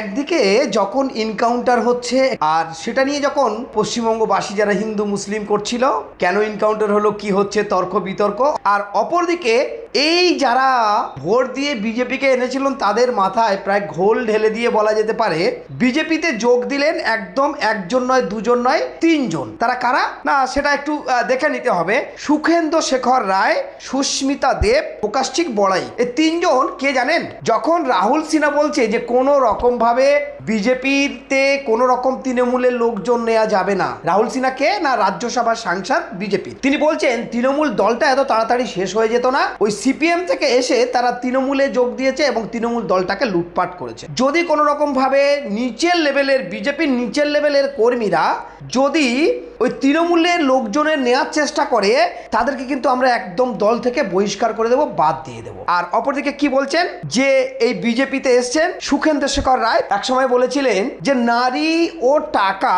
একদিকে যখন এনকাউন্টার হচ্ছে আর সেটা নিয়ে যখন পশ্চিমবঙ্গবাসী যারা হিন্দু মুসলিম করছিল, কেন এনকাউন্টার হলো, কি হচ্ছে, তর্ক বিতর্ক, আর অপরদিকে এই যারা ভোট দিয়ে বিজেপিকে এনেছিলেন তাদের মাথায় প্রায় ঘোল ঢেলে দিয়ে বলা যেতে পারে বিজেপিতে যোগ দিলেন একদম একজন নয়, দুজন নয়, তিনজন। তারা কারা না সেটা একটু দেখে নিতে হবে। সুখেন্দু শেখর রায়, সুস্মিতা দেব, প্রকাশিক বড়াই, এই তিনজন কে জানেন? যখন রাহুল সিনহা বলছে যে কোনো রকম ভাবে বিজেপিতে কোনো রকম তৃণমূলের লোকজন নেওয়া যাবে না, রাহুল সিনহা কে না রাজ্যসভার সাংসদ বিজেপি, তিনি বলছেন তৃণমূল দলটা এত তাড়াতাড়ি শেষ হয়ে যেত না, ওই সিপিএম থেকে এসে তারা তৃণমূলে যোগ দিয়েছে এবং তৃণমূল দলটাকে লুটপাট করেছে। যদি কোনো রকম ভাবে নিচের লেভেলের বিজেপির নিচের লেভেলের কর্মীরা যদি ওই তৃণমূলের লোকজনের নেওয়ার চেষ্টা করে তাদেরকে কিন্তু আমরা একদম দল থেকে বহিষ্কার করে দেবো, বাদ দিয়ে দেবো। আর অপরদিকে কি বলছেন যে এই বিজেপিতে এসছেন সুখেন্দু শেখর রায় একসময় বলেছিলেন যে নারী ও টাকা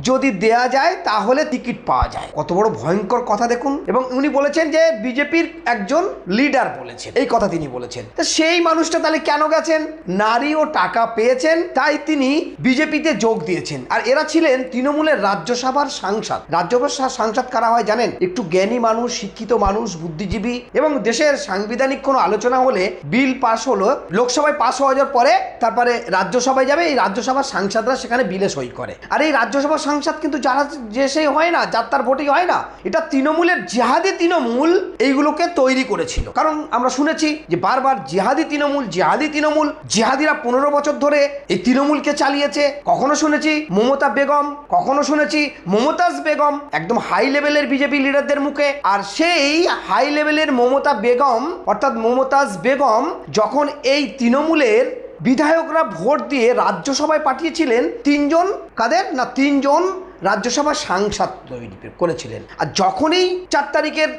যদি দেয়া যায় তাহলে টিকিট পাওয়া যায়। কত বড় ভয়ঙ্কর কথা দেখুন। এবং উনি বলেছেন যে বিজেপির একজন লিডার বলেছেন, এই কথা তিনি বলেছেন। তো সেই মানুষটা তাহলে কেন গেছেন? নারী ও টাকা পেয়েছেন তাই তিনি বিজেপিতে যোগ দিয়েছেন। আর এরা ছিলেন তৃণমূলের রাজ্যসভার সাংসদ। রাজ্যসভার সাংসদ কারা হয় জানেন? একটু জ্ঞানী মানুষ, শিক্ষিত মানুষ, বুদ্ধিজীবী, এবং দেশের সাংবিধানিক কোনো আলোচনা হলে বিল পাস হলো, লোকসভায় পাস হওয়ার পরে তারপরে রাজ্যসভায় যাবে, এই রাজ্যসভার সাংসদরা সেখানে বিলে সই করে। আর এই রাজ্যসভার সাংসদ কিন্তু যারা যে সেই হয় না, যার তার ভোটই হয় না, এটা তৃণমূলের জিহাদি তৃণমূল এইগুলোকে তৈরি করেছিল। কারণ আমরা শুনেছি যে বারবার জিহাদি তৃণমূল, জিহাদি তৃণমূল, জিহাদিরা 15 বছর ধরে এই তৃণমূলকে চালিয়েছে। কখনো শুনেছি মমতা বেগম, কখনো শুনেছি মমতাজ বেগম, একদম হাই লেভেলের বিজেপি লিডারদের মুখে। আর সেই হাই লেভেলের মমতা বেগম অর্থাৎ মমতাজ বেগম যখন এই তৃণমূলের বিধায়করা ভোট দিয়ে রাজ্যসভায় পাঠিয়েছিলেন তিনজন, কাদের না তিনজন রাজ্যসভার সাংসদ তৈরি করেছিলেন। আর যখনই 4 তারিখের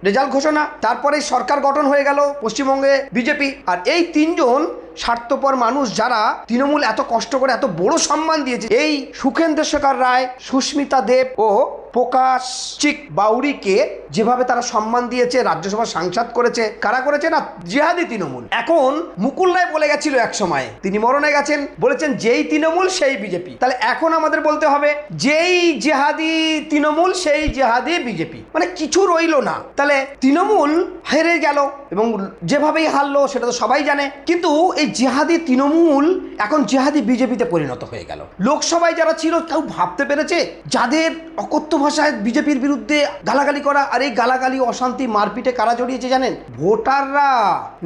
রেজাল্ট ঘোষণা, তারপরে সরকার গঠন হয়ে গেল পশ্চিমবঙ্গে বিজেপি। আর এই তিনজন স্বার্থপর মানুষ যারা তৃণমূল এত কষ্ট করে এত বড় সম্মান দিয়েছে, এই সুখেন্দু শেখর রায়, সুস্মিতা দেব ও প্রকাশিক বাউরিকে যেভাবে তারা সম্মান দিয়েছে, রাজ্যসভার সাংসদ করেছে, কারা করেছে না জিহাদি তৃণমূল। এখন মুকুল রায় বলে গেছিল এক সময়, তিনি মরণে গেছেন, বলেছেন যেই তৃণমূল সেই বিজেপি। তাহলে এখন আমাদের বলতে হবে যেই জিহাদি তৃণমূল সেই জিহাদি বিজেপি, মানে কিছু রইল না। তাহলে তৃণমূল হেরে গেল এবং যেভাবেই হারলো সেটা তো সবাই জানে। কিন্তু এই জিহাদি তৃণমূল এখন জিহাদি বিজেপিতে পরিণত হয়ে গেল। লোকসভায় যারা ছিল কেউ ভাবতে পেরেছে যাদের অকথ্য ভাষায় বিজেপির বিরুদ্ধে গালাগালি করা, আর এই গালাগালি অশান্তি মারপিটে কারা জড়িয়েছে জানেন? ভোটাররা,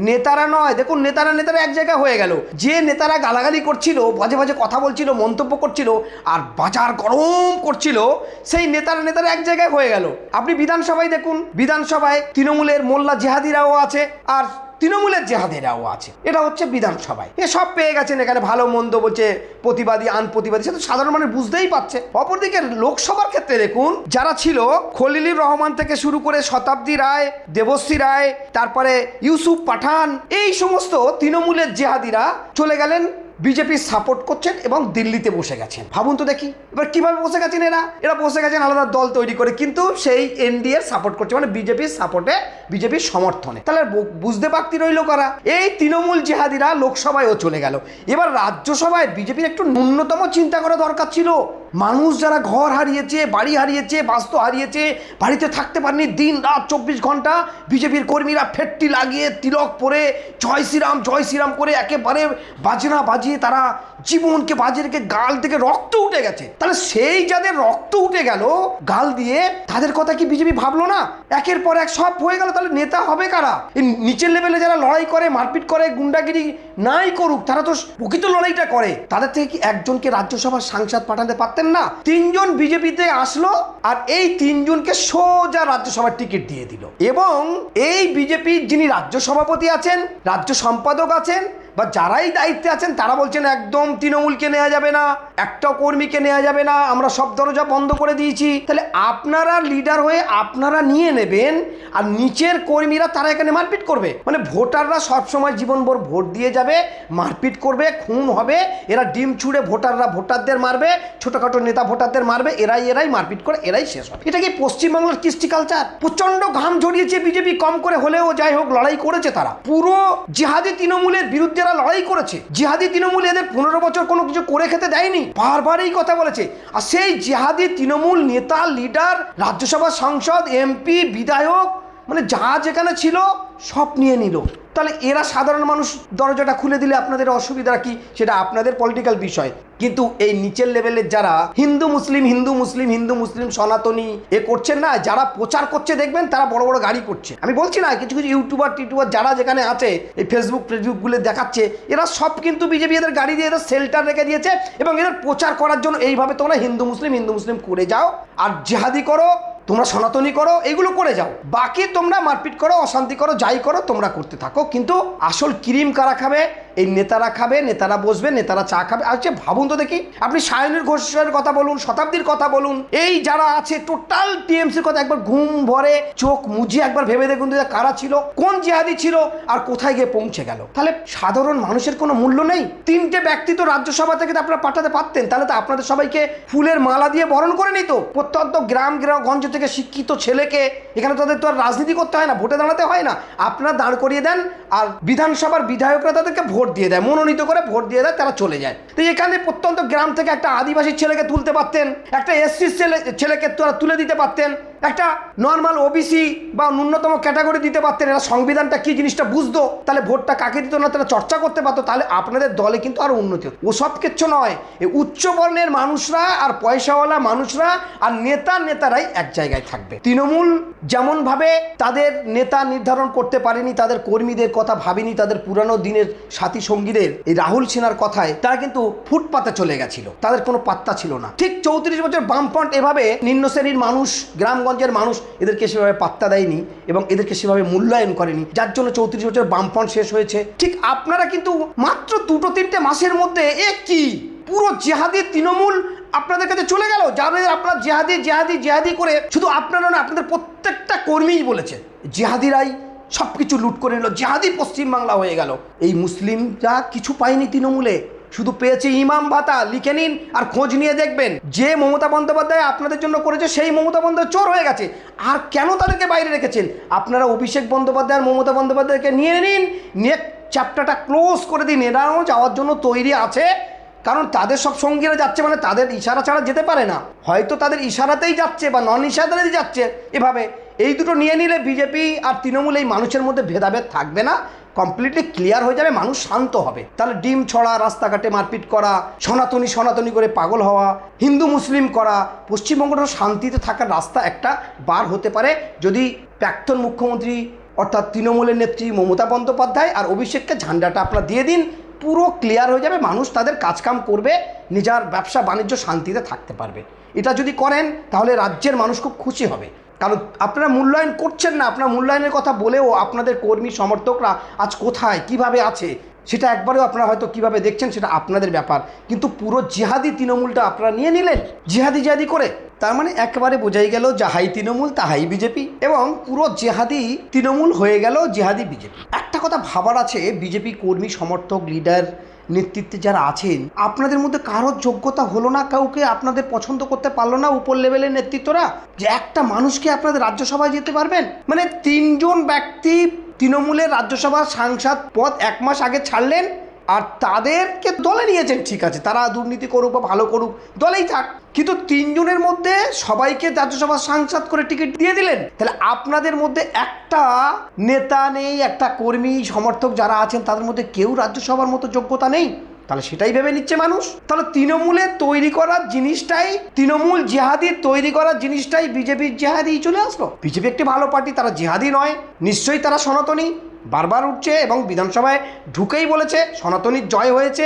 নেতারা নয়। দেখুন নেতারা এক জায়গায় হয়ে গেল। যে নেতারা গালাগালি করছিল, বাজে বাজে কথা বলছিল, মন্তব্য করছিল আর বাজার গরম করছিল, সেই নেতারা এক জায়গায় হয়ে গেল। আপনি বিধানসভায় দেখুন, বিধানসভায় তৃণমূলের মোল্লা জিহাদিরাও আছে আর তৃণমূলের জেহাদিরাও আছে। এটা হচ্ছে বিধানসভায়, এ সব পেয়ে গেছেন। এখানে ভালো মন্দ বলছে, প্রতিবাদী আনপ্রতিবাদী, সেটা সাধারণ মানুষ বুঝতেই পারছে। অপরদিকে লোকসভার ক্ষেত্রে দেখুন যারা ছিল খলিলুর রহমান থেকে শুরু করে শতাব্দী রায়, দেবশ্রী রায়, তারপরে ইউসুফ পাঠান, এই সমস্ত তৃণমূলের জেহাদিরা চলে গেলেন বিজেপির সাপোর্ট করছেন এবং দিল্লিতে বসে গেছেন। ভাবুন তো দেখি এবার কিভাবে বসে গেছেন এরা বসে গেছেন আলাদা দল তৈরি করে, কিন্তু সেই এনডিএর সাপোর্ট করছে, মানে বিজেপির সাপোর্টে, বিজেপির সমর্থনে। তাহলে বুঝতে বাকি রইল কারা? এই তৃণমূল জিহাদিরা লোকসভায়ও চলে গেল। এবার রাজ্যসভায় বিজেপির একটু ন্যূনতম চিন্তা করা দরকার ছিল। মানুষ যারা ঘর হারিয়েছে, বাড়ি হারিয়েছে, বাস্তু হারিয়েছে, বাড়িতে থাকতে পারেনি, দিন রাত 24 ঘন্টা বিজেপির কর্মীরা ফেটটি লাগিয়ে তিলক পরে জয় শ্রীরাম করে একেবারে বাজনা বাজিয়ে তারা জীবনকে বাজিয়ে রেখে গাল থেকে রক্ত উঠে গেছে। তাহলে সেই যাদের রক্ত উঠে গেল গাল দিয়ে, তাদের কথা কি বিজেপি ভাবলো না? একের পর এক সব হয়ে গেল। তাহলে নেতা হবে কারা? এই নিচের লেভেলে যারা লড়াই করে, মারপিট করে, গুন্ডাগিরি নাই করুক, তারা তো প্রকৃত লড়াইটা করে। তাদের থেকে কি একজনকে রাজ্যসভার সাংসদ পাঠাতে পারতেন না? 3 জন বিজেপিতে আসলো আর এই 3 জনকে সোজা রাজ্যসভার টিকিট দিয়ে দিল। এবং এই বিজেপির যিনি রাজ্য সভাপতি আছেন, রাজ্য সম্পাদক আছেন, বা যারাই দায়িত্বে আছেন তারা বলছেন একদম তৃণমূলকে নেওয়া যাবে না, একটা কর্মীকে নেওয়া যাবে না, আমরা সব দরজা বন্ধ করে দিয়েছি। তাহলে আপনারা লিডার হয়ে আপনারা নিয়ে নেবেন আর নিচের কর্মীরা তারা এখানে মারপিট করবে। মানে ভোটাররা সবসময় জীবনভর ভোট দিয়ে যাবে, মারপিট করবে, খুন হবে, এরা ডিম ছুঁড়ে ভোটাররা ভোটারদের মারবে, ছোটখাটো নেতা ভোটারদের মারবে, এরাই মারপিট করে এরাই শেষ হবে। এটা কি পশ্চিমবাংলার কৃষ্টি কালচার? প্রচন্ড ঘাম ঝরিয়েছে বিজেপি, কম করে হলেও যাই হোক লড়াই করেছে। তারা পুরো জিহাদি তৃণমূলের বিরুদ্ধে লড়াই করেছে। জিহাদি তৃণমূল এদের 15 বছর কোনো কিছু করে খেতে দেয়নি, বারবার এই কথা বলেছে। আর সেই জিহাদি তৃণমূল নেতা, লিডার, রাজ্যসভা সাংসদ, এমপি, বিধায়ক, মানে যা যেখানে ছিল সব নিয়ে নিল। তাহলে এরা সাধারণ মানুষ দরজাটা খুলে দিলে আপনাদের অসুবিধা কি, সেটা আপনাদের পলিটিক্যাল বিষয়। কিন্তু এই নিচের লেভেলের যারা হিন্দু মুসলিম হিন্দু মুসলিম হিন্দু মুসলিম সনাতনী করছেন না, যারা প্রচার করছে দেখবেন তারা বড় বড় গাড়ি করছে। আমি বলছি না, কিছু কিছু ইউটিউবার যারা যেখানে আছে এই ফেসবুকগুলো দেখাচ্ছে, এরা সব কিন্তু বিজেপি এদের গাড়ি দিয়ে এদের শেল্টার রেখে দিয়েছে এবং এদের প্রচার করার জন্য এইভাবে তোমরা হিন্দু মুসলিম করে যাও আর জিহাদি করো, তোমরা সনাতনী করো, এগুলো করে যাও। বাকি তোমরা মারপিট করো, অশান্তি করো, যাই করো তোমরা করতে থাকো। কিন্তু আসল ক্রিম কারা খাবে? এই নেতারা খাবে, নেতারা বসবে, নেতারা চা খাবে। আচ্ছা ভাবুন তো দেখি, আপনি সায়নের ঘোষের কথা বলুন, শতাব্দীর কথা বলুন, এই যারা আছে টোটাল টিএমসির কথা একবার ঘুম ভরে চোখ মুজিয়ে একবার ভেবে দেখুন যে কারা ছিল, কোন জিহাদি ছিল আর কোথায় গিয়ে পৌঁছে গেল। তাহলে সাধারণ মানুষের কোনো মূল্য নেই? তিনটে ব্যক্তি তো রাজ্যসভা থেকে আপনারা পাঠাতে পারতেন, তাহলে তো আপনাদের সবাইকে ফুলের মালা দিয়ে বরণ করে নিত। প্রত্যন্ত গ্রামগঞ্জ থেকে শিক্ষিত ছেলেকে, এখানে তাদের তো আর রাজনীতি করতে হয় না, ভোটে দাঁড়াতে হয় না, আপনারা দাঁড় করিয়ে দেন আর বিধানসভার বিধায়করা তাদেরকে ভোট দিয়ে দেয়, মনোনীত করে ভোট দিয়ে দেয়, তারা চলে যায়। তো এখানে প্রত্যন্ত গ্রাম থেকে একটা আদিবাসী ছেলেকে তুলতে পারতেন, একটা এসসি ছেলেকে তুলে দিতে পারতেন, একটা নর্মাল ওবিসি বা ন্যূনতম ক্যাটাগরি দিতে পারতেন। এরা সংবিধানটা কি জিনিসটা বুঝতো, তাহলে ভোটটা কাকে দিত না তারা চর্চা করতে পারতো, তাহলে আপনাদের দলে কিন্তু আরো উন্নতি হতো। ওসব কিচ্ছু নয়, এই উচ্চ বর্ণের মানুষরা আর পয়সাওয়ালা মানুষরা আর নেতারাই এক জায়গায় থাকবে। তৃণমূল যেমন ভাবে তাদের নেতা নির্ধারণ করতে পারেনি, তাদের কর্মীদের কথা ভাবেনি, তাদের পুরানো দিনের সাথী সঙ্গীদের এই রাহুল সিনহার কথায় তারা কিন্তু ফুটপাতে চলে গেছিল, তাদের কোনো পাত্তা ছিল না। ঠিক 34 বছর বামফ্রন্ট এভাবে নিম্ন শ্রেণীর মানুষ, গ্রামগঞ্জের মানুষ এদেরকে সেভাবে পাত্তা দেয়নি এবং এদেরকে সেভাবে মূল্যায়ন করেনি, যার জন্য 34 বছর বামফ্রন্ট শেষ হয়েছে। ঠিক আপনারা কিন্তু মাত্র 2-3 মাসের মধ্যে কি পুরো জিহাদি তৃণমূল আপনাদের কাছে চলে গেল, যাদের আপনারা জিহাদি করে, শুধু আপনারা না, আপনাদের প্রত্যেকটা কর্মীই বলেছে জিহাদিরাই সব কিছু লুট করে নিল, জিহাদি পশ্চিমবাংলা হয়ে গেল। এই মুসলিমরা কিছু পায়নি তৃণমূলে, শুধু পেয়েছে ইমাম ভাতা। লিখে নিন আর খোঁজ নিয়ে দেখবেন, যে মমতা বন্দ্যোপাধ্যায় আপনাদের জন্য করেছে সেই মমতা বন্দ্যোপাধ্যায় চোর হয়ে গেছে। আর কেন তাদেরকে বাইরে রেখেছেন? আপনারা অভিষেক বন্দ্যোপাধ্যায় আর মমতা বন্দ্যোপাধ্যায়কে নিয়ে নিন, নিয়ে চ্যাপ্টারটা ক্লোজ করে দিন। এরাও যাওয়ার জন্য তৈরি আছে, কারণ তাদের সব সঙ্গীরা যাচ্ছে, মানে তাদের ইশারা ছাড়া যেতে পারে না, হয়তো তাদের ইশারাতেই যাচ্ছে বা নন ইশারাতেই যাচ্ছে। এভাবে এই দুটো নিয়ে নিলে বিজেপি আর তৃণমূল এই মানুষের মধ্যে ভেদাভেদ থাকবে না, কমপ্লিটলি ক্লিয়ার হয়ে যাবে, মানুষ শান্ত হবে। তাহলে ডিম ছড়া, রাস্তাঘাটে মারপিট করা, সনাতনী করে পাগল হওয়া, হিন্দু মুসলিম করা, পশ্চিমবঙ্গটা শান্তিতে থাকার রাস্তা একটা বার হতে পারে যদি প্রাক্তন মুখ্যমন্ত্রী অর্থাৎ তৃণমূলের নেত্রী মমতা বন্দ্যোপাধ্যায় আর অভিষেককে ঝান্ডাটা আপনারা দিয়ে দিন, পুরো ক্লিয়ার হয়ে যাবে, মানুষ তাদের কাজকাম করবে, নিজের ব্যবসা বাণিজ্য শান্তিতে থাকতে পারবে। এটা যদি করেন তাহলে রাজ্যের মানুষ খুব খুশি হবে। কারণ আপনারা মূল্যায়ন করছেন না, আপনারা মূল্যায়নের কথা বলেও আপনাদের কর্মী সমর্থকরা আজ কোথায় কিভাবে আছে সেটা একবারেও আপনারা হয়তো কিভাবে দেখছেন সেটা আপনাদের ব্যাপার। কিন্তু পুরো জিহাদি তৃণমূলটা আপনারা নিয়ে নিলেন জিহাদি করে, তার মানে একেবারে বোঝাই গেল যাহাই তৃণমূল তাহাই বিজেপি, এবং পুরো জিহাদি তৃণমূল হয়ে গেল জিহাদি বিজেপি। একটা কথা ভাবার আছে, বিজেপি কর্মী সমর্থক লিডার নেতৃত্বে যারা আছেন, আপনাদের মধ্যে কারোর যোগ্যতা হলো না, কাউকে আপনাদের পছন্দ করতে পারলো না উপর লেভেলের নেতৃত্বরা, যে একটা মানুষকে আপনাদের রাজ্যসভায় যেতে পারবেন। মানে 3 জন ব্যক্তি তৃণমূলের রাজ্যসভার সাংসদ পদ 1 মাস আগে ছাড়লেন আর তাদেরকে দলে নিয়েছেন। ঠিক আছে, তারা দুর্নীতি করুক বা ভালো করুক, দলেই থাক, কিন্তু 3 জনের মধ্যে সবাইকে রাজ্যসভার সাংসদ করে টিকিট দিয়ে দিলেন। তাহলে আপনাদের মধ্যে একটা নেতা নেই, একটা কর্মী সমর্থক যারা আছেন তাদের মধ্যে কেউ রাজ্যসভার মতো যোগ্যতা নেই, তাহলে সেটাই ভেবে নিচ্ছে মানুষ। তাহলে তৃণমূলের তৈরি করার জিনিসটাই, তৃণমূল জিহাদির তৈরি করার জিনিসটাই বিজেপির জিহাদি চলে আসলো। বিজেপি একটি ভালো পার্টি, তারা জিহাদি নয়, নিশ্চয়ই তারা সনাতনী, বারবার উঠছে এবং বিধানসভায় ঢুকেই বলেছে সনাতনীর জয় হয়েছে,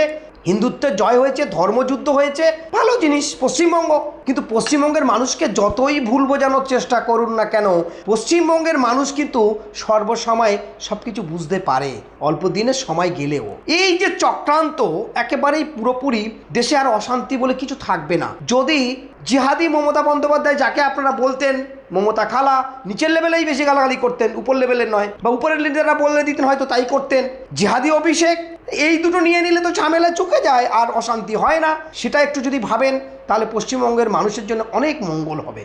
হিন্দুত্বের জয় হয়েছে, ধর্মযুদ্ধ হয়েছে, ভালো জিনিস পশ্চিমবঙ্গ। কিন্তু পশ্চিমবঙ্গের মানুষকে যতই ভুল বোঝানোর চেষ্টা করুন না কেন, পশ্চিমবঙ্গের মানুষ কিন্তু সর্বসময় সব কিছু বুঝতে পারে, অল্প দিনের সময় গেলেও। এই যে চক্রান্ত একেবারেই পুরোপুরি, দেশে আর অশান্তি বলে কিছু থাকবে না যদি জিহাদি মমতা বন্দ্যোপাধ্যায়, যাকে আপনারা বলতেন মমতা খালা, নিচের লেভেলেই বেশি গালাগালি করতেন, উপর লেভেলের নয়, বা উপরের লিডাররা বলে দিতেন হয়তো তাই করতেন, জিহাদি অভিষেক, এই দুটো নিয়ে নিলে তো ঝামেলা চুকে যায় আর অশান্তি হয় না। সেটা একটু যদি ভাবেন তাহলে পশ্চিমবঙ্গের মানুষের জন্য অনেক মঙ্গল হবে।